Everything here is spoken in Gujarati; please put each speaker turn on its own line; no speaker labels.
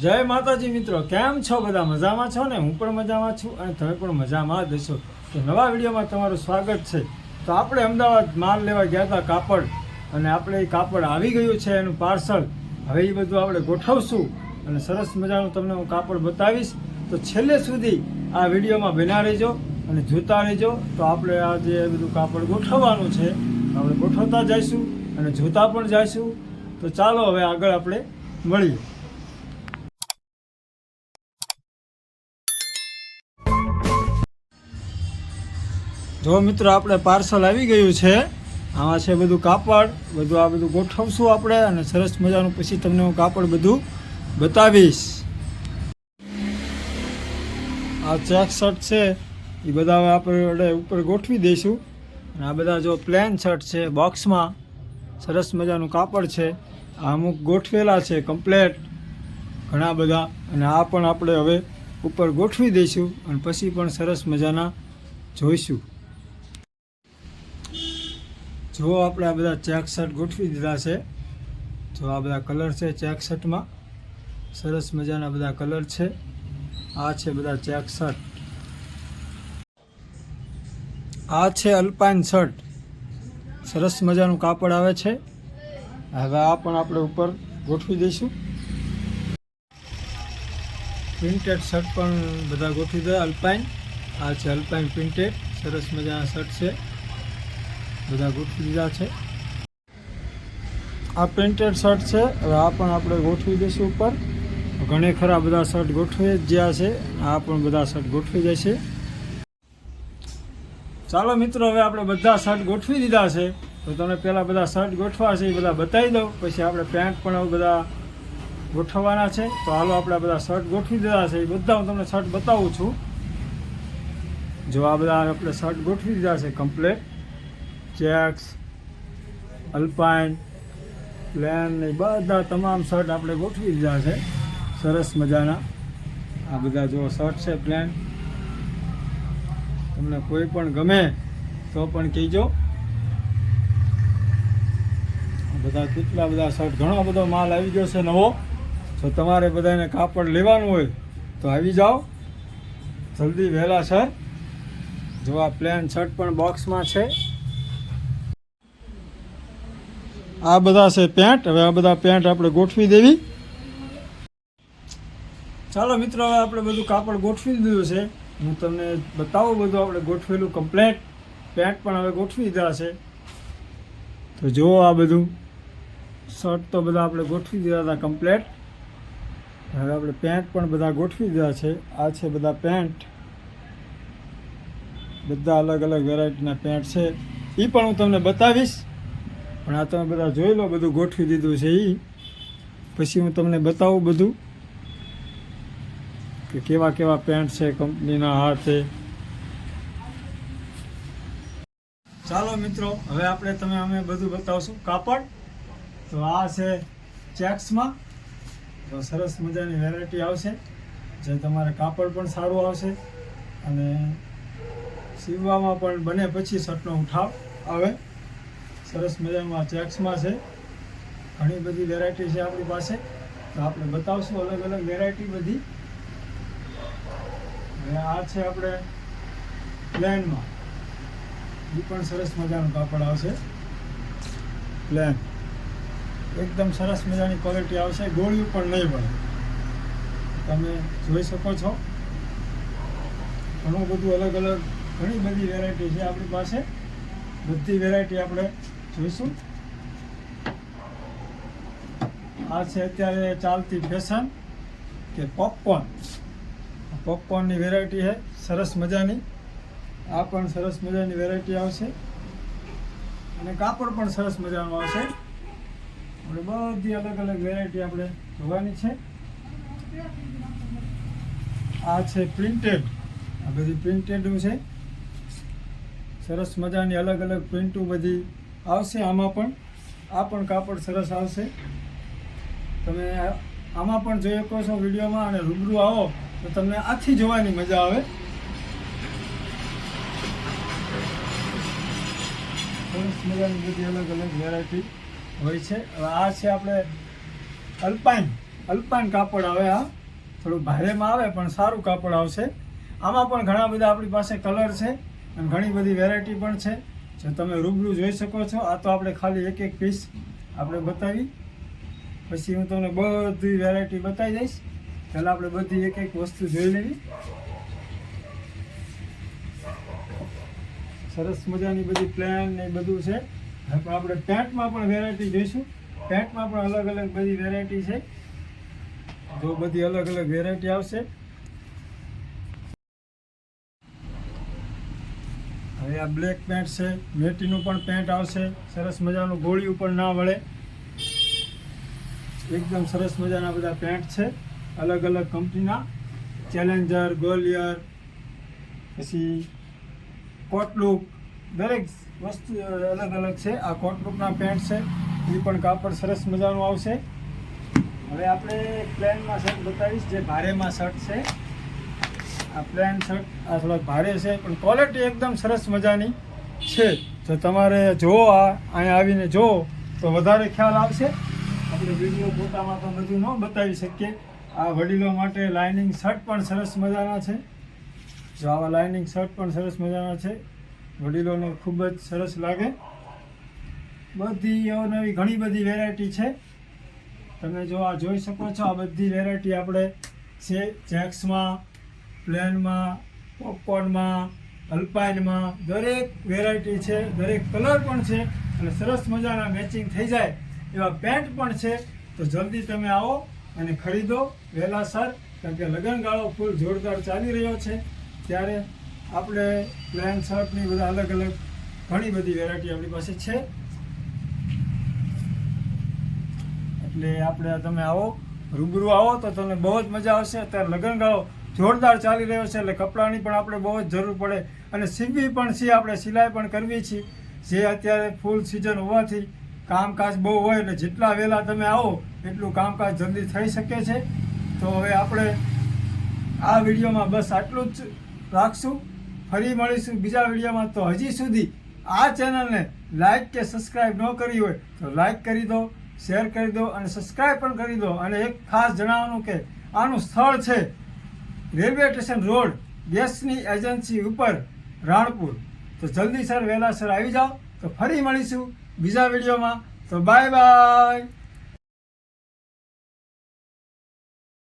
જય માતાજી મિત્રો, કેમ છો? બધા મજામાં છો ને? હું પણ મજામાં છું અને તમે પણ મજામાં જ હશો. તો નવા વિડીયોમાં તમારું સ્વાગત છે. તો આપણે અમદાવાદ માલ લેવા ગયા હતા કાપડ, અને આપણે એ કાપડ આવી ગયું છે, એનું પાર્સલ. હવે એ બધું આપણે ગોઠવશું અને સરસ મજાનું તમને હું કાપડ બતાવીશ. તો છેલ્લે સુધી આ વિડીયોમાં બન્યા રહેજો અને જોતા રહેજો. તો આપણે આ જે બધું કાપડ ગોઠવવાનું છે આપણે ગોઠવતા જઈશું અને જોતા પણ જઈશું. તો ચાલો હવે આગળ આપણે મળીએ. જો મિત્રો, આપણે પાર્સલ આવી ગયું છે. આમાં છે બધું કાપડ, બધું આ બધું ગોઠવશું આપણે અને સરસ મજાનું પછી તમને હું કાપડ બધું બતાવીશ. આ ચેક શર્ટ છે એ બધા હવે આપણે ઉપર ગોઠવી દઈશું. અને આ બધા જો પ્લેન શર્ટ છે બોક્સમાં, સરસ મજાનું કાપડ છે. આ અમુક ગોઠવેલા છે કમ્પ્લેટ ઘણા બધા, અને આ પણ આપણે હવે ઉપર ગોઠવી દઈશું અને પછી પણ સરસ મજાના જોઈશું. જો આપણે આ બધા ચેક શર્ટ ગોઠવી દીધા છે. જો આ બધા કલર છે ચેક શર્ટમાં, સરસ મજાના બધા કલર છે. આ છે બધા ચેક શર્ટ. આ છે અલ્પાઇન શર્ટ, સરસ મજાનું કાપડ આવે છે. હવે આ પણ આપણે ઉપર ગોઠવી દઈશું. પ્રિન્ટેડ શર્ટ પણ બધા ગોઠવી દે અલ્પાઇન. આ છે અલ્પાઇન પ્રિન્ટેડ, સરસ મજાના શર્ટ છે, બધા ગોઠવી દીધા છે. આ પ્રિન્ટેડ શર્ટ છે. હવે આ પણ આપણે ગોઠવી દઈશું ઉપર. ઘણે ખરા બધા શર્ટ ગોઠવી જ ગયા છે. આ પણ બધા શર્ટ ગોઠવી જાય છે. ચાલો મિત્રો, હવે આપણે બધા શર્ટ ગોઠવી દીધા છે. તો તમને પહેલાં બધા શર્ટ ગોઠવા છે એ બધા બતાવી દઉં, પછી આપણે પેન્ટ પણ હવે બધા ગોઠવવાના છે. તો હાલો આપણે બધા શર્ટ ગોઠવી દીધા છે એ બધા હું તમને શર્ટ બતાવું છું. જો આ બધા આપણે શર્ટ ગોઠવી દીધા છે કમ્પ્લેટ. ચેક્સ, અલ્પાઇન, પ્લેન ને બધા તમામ શર્ટ આપણે ગોઠવી દીધા છે સરસ મજાના. આ બધા જો શર્ટ છે પ્લેન. તમને કોઈ પણ ગમે તો પણ કહેજો. બધા કેટલા બધા શર્ટ, ઘણો બધો માલ આવી ગયો છે નવો. જો તમારે બધાને કાપડ લેવાનું હોય તો આવી જાઓ જલ્દી વહેલાસર. જો આ પ્લેન શર્ટ પણ બોક્સમાં છે. આ બધા છે પેન્ટ. હવે આ બધા પેન્ટ આપણે ગોઠવી દેવી. ચાલો મિત્રો, હવે આપણે બધું કાપડ ગોઠવી દીધું છે. હું તમને બતાવું બધું આપણે ગોઠવેલું કમ્પ્લેટ. પેન્ટ પણ હવે ગોઠવી દીધા છે. તો જુઓ આ બધું શર્ટ તો બધા આપણે ગોઠવી દીધા હતા કમ્પ્લેટ. હવે આપણે પેન્ટ પણ બધા ગોઠવી દીધા છે. આ છે બધા પેન્ટ, બધા અલગ અલગ વેરાયટીના પેન્ટ છે. એ પણ હું તમને બતાવીશ. પણ આ તમે બધા જોઈ લો, બધું ગોઠવી દીધું છે એ પછી હું તમને બતાવું બધું કે કેવા કેવા પેન્ટ છે કંપનીના હાથે. ચાલો મિત્રો, હવે આપણે અમે બધું બતાવશું કાપડ. તો આ છે ચેક્સમાં. તો સરસ મજાની વેરાયટી આવશે, જે તમારે કાપડ પણ સારું આવશે અને સીવવામાં પણ બને પછી શર્ટનો ઉઠાવ આવે. સરસ મજામાં ચેક્સમાં છે. ઘણી બધી વેરાયટી છે આપણી પાસે. તો આપણે બતાવશું અલગ અલગ વેરાયટી બધી. હવે આ છે આપણે પ્લેનમાં. એ પણ સરસ મજાનું કાપડ આવશે પ્લેન. એકદમ સરસ મજાની ક્વોલિટી આવશે, ગોળિયું પણ નહીં પડે. તમે જોઈ શકો છો ઘણું બધું અલગ અલગ ઘણી બધી વેરાયટી છે આપણી પાસે. બધી વેરાયટી આપણે જોઈશું. આ છે અત્યારે ચાલતી ફેશન કે પોપકોર્ન. પોપકોર્નની વેરાયટી છે સરસ મજાની. આ પણ સરસ મજાની વેરાયટી આવશે અને કાપડ પણ સરસ મજાનું આવશે. આપણે બધી અલગ અલગ વેરાયટી આપણે જોવાની છે. આ છે પ્રિન્ટેડ. આ બધી પ્રિન્ટેડનું છે. સરસ મજાની અલગ અલગ પ્રિન્ટો બધી આવશે આમાં પણ. આ પણ કાપડ સરસ આવશે. તમે આમાં પણ જોઈ શકો છો વિડીયોમાં, અને રૂબરૂ આવો તો તમને આથી જોવાની મજા આવે. સરસ મજાની બધી અલગ અલગ વેરાયટી હોય છે. હવે આ છે આપણે અલ્પાઇન. અલ્પાઇન કાપડ આવે. આ થોડું ભારેમાં આવે પણ સારું કાપડ આવશે. આમાં પણ ઘણા બધા આપણી પાસે કલર છે અને ઘણી બધી વેરાયટી પણ છે, જો તમે રૂબરૂ જોઈ શકો છો. આ તો આપણે ખાલી એક પીસ આપણે બતાવી, પછી હું તમને બધી વેરાયટી બતાવી દઈશ. પહેલાં આપણે બધી એક વસ્તુ જોઈ લેવી. સરસ મજાની બધી પ્લેન ને બધું છે. હવે આપણે પેન્ટમાં પણ વેરાયટી જોઈશું. પેન્ટમાં પણ અલગ અલગ બધી વેરાયટી છે, જો બધી અલગ અલગ વેરાયટી આવશે. હવે આ બ્લેક પેન્ટ છે, મેટીનું પણ પેન્ટ આવશે. સરસ મજાનું ગોળીયું પણ ના વળે, એકદમ સરસ મજાના બધા પેન્ટ છે અલગ અલગ કંપનીના. ચેલેન્જર, ગોલિયર, પછી કોટલુક, દરેક વસ્તુ અલગ અલગ છે. આ કોટલુકના પેન્ટ છે, એ પણ કાપડ સરસ મજાનું આવશે. હવે આપણે પ્લેનમાં શર્ટ બતાવીશ, જે ભારેમાં શર્ટ છે. આ પ્લેન શર્ટ આ થોડાક ભારે છે પણ ક્વોલિટી એકદમ સરસ મજાની છે. જો તમારે જુઓ, અહીંયા આવીને જુઓ તો વધારે ખ્યાલ આવશે. આપણે વિડીયો ફોટામાં તો બધું ન બતાવી શકીએ. આ વડીલો માટે લાઇનિંગ શર્ટ પણ સરસ મજાના છે. જો આવા લાઇનિંગ શર્ટ પણ સરસ મજાના છે, વડીલોને ખૂબ જ સરસ લાગે. બધી અવનવી ઘણી બધી વેરાયટી છે. તમે જો આ જોઈ શકો છો, આ બધી વેરાયટી આપણે છે. ચેક્સમાં, પ્લેનમાં, પોપકોર્નમાં, અલ્પાઇનમાં દરેક વેરાયટી છે. દરેક કલર પણ છે અને સરસ મજાના મેચિંગ થઈ જાય એવા પેન્ટ પણ છે. તો જલ્દી તમે આવો અને ખરીદો વહેલાસર, કારણ કે લગ્નગાળો ફૂલ જોરદાર ચાલી રહ્યો છે. ત્યારે આપણે પ્લેન શર્ટની બધા અલગ અલગ ઘણી બધી વેરાયટી આપણી પાસે છે. એટલે આપણે તમે આવો, રૂબરૂ આવો તો તમને બહુ જ મજા આવશે. અત્યારે લગ્નગાળો જોરદાર ચાલી રહ્યો છે એટલે કપડાની પણ આપણે બહુ જ જરૂર પડે અને સીવવી પણ છીએ, આપણે સિલાઈ પણ કરવી છીએ. જે અત્યારે ફૂલ સિઝન હોવાથી કામકાજ બહુ હોય એટલે જેટલા વહેલા તમે આવો એટલું કામકાજ જલ્દી થઈ શકે છે. તો હવે આપણે આ વિડીયોમાં બસ આટલું જ રાખશું. ફરી મળીશું બીજા વિડીયોમાં. તો હજી સુધી આ ચેનલને લાઈક કે સબસ્ક્રાઈબ ન કરી હોય તો લાઈક કરી દો, શેર કરી દો અને સબસ્ક્રાઈબ પણ કરી દો. અને એક ખાસ જણાવવાનું કે આનું સ્થળ છે રેલવે સ્ટેશન રોડ, ગેસની એજન્સી ઉપર, રાણપુર. તો જલ્દી સર વહેલાસર આવી જાઓ. તો ફરી મળીશું બીજા વિડીયોમાં. તો બાય બાય.